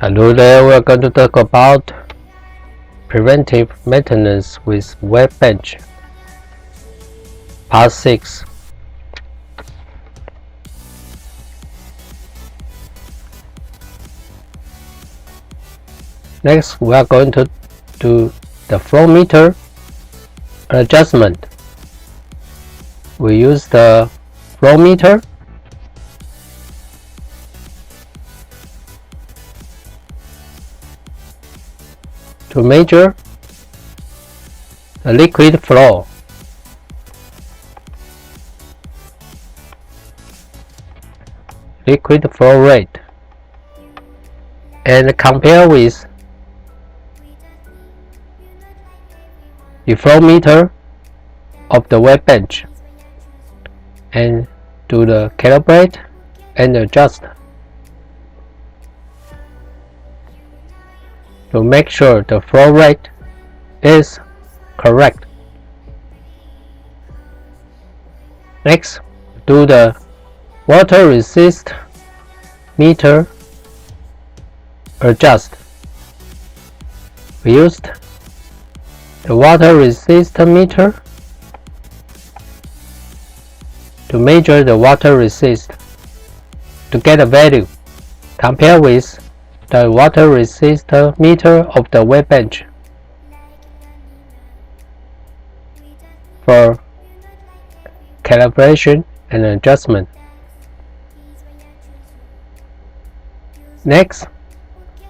Hello there, we're going to talk about preventive maintenance with workbench, part 6. Next, we are going to do the flow meter adjustment. We use the flow meter to measure the liquid flow. Liquid flow rate, and compare with the flow meter of the workbench, and do the calibrate and adjust to make sure the flow rate is correct. Next, do the water resist meter adjust. We used the water resist meter to measure the water resist to get a value. Compare with the water resistor meter of the workbench for calibration and adjustment. Next,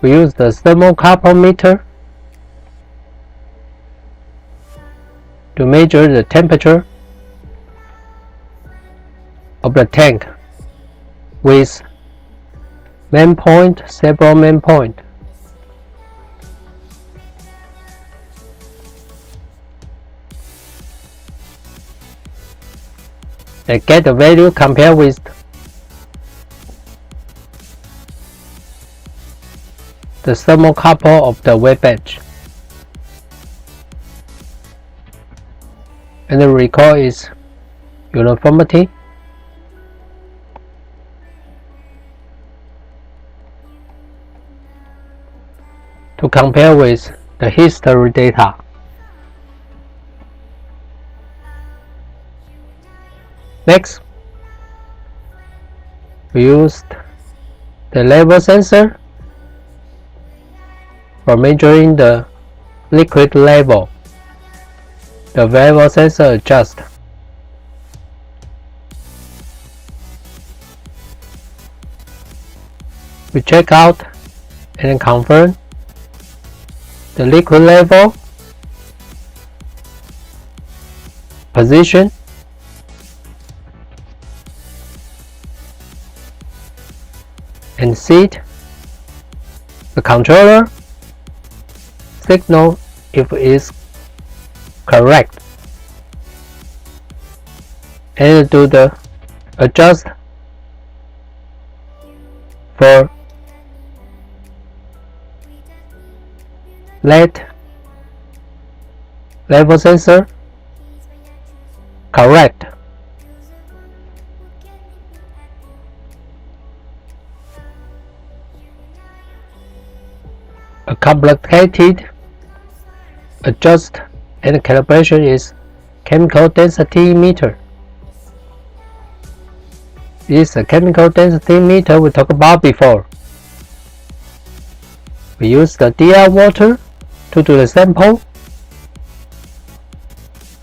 we use the thermocouple meter to measure the temperature of the tank with main point, several main point. And get the value compared with the thermocouple of the workbench. And the record is uniformity. To compare with the history data. Next, we used the level sensor for measuring the liquid level. The level sensor adjust. We check out and confirm the liquid level, position, and seat. The controller signal if it is correct, and do the adjust for let level sensor correct. A complicated adjust and calibration is chemical density meter. This is a chemical density meter we talked about before. We use the DR water to do the sample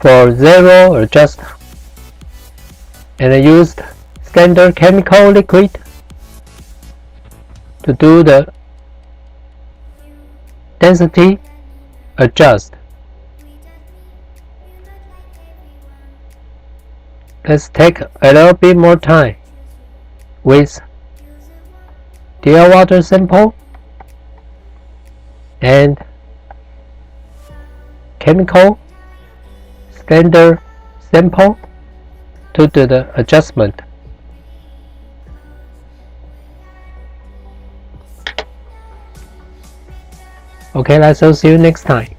for zero adjust, and used standard chemical liquid to do the density adjust. Let's take a little bit more time with DR water sample and chemical standard sample to do the adjustment. Okay, let's see you next time.